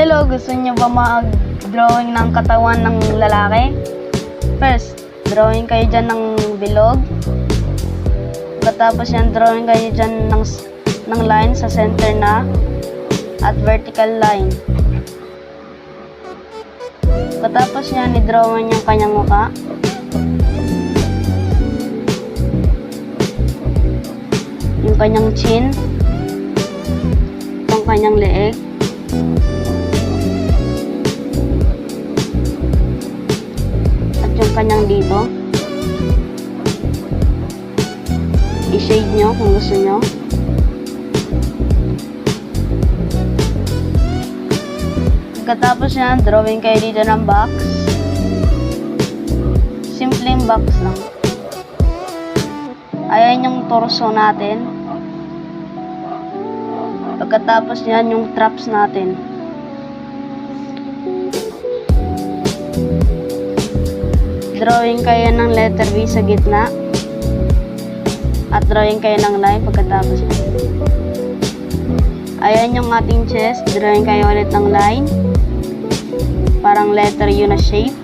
Hello, gusto niyo ba mag-drawing ng katawan ng lalaki? First, drawing kayo dyan ng bilog. Pagkatapos yan, drawing kayo dyan ng line sa center na at vertical line. Pagkatapos yan, i-drawing yung kanyang mukha. Yung kanyang chin. Yung kanyang leeg. At yung kanyang dito. I-shade nyo kung gusto nyo. Pagkatapos yan, drawing kayo dito ng box. Simpleng box lang. Ayan yung torso natin. Pagkatapos yan, yung traps natin. Drawing kayo ng letter V sa gitna. At drawing kayo ng line pagkatapos yan. Ayan yung ating chest. Drawing kayo ulit ng line. Parang letter U na shape.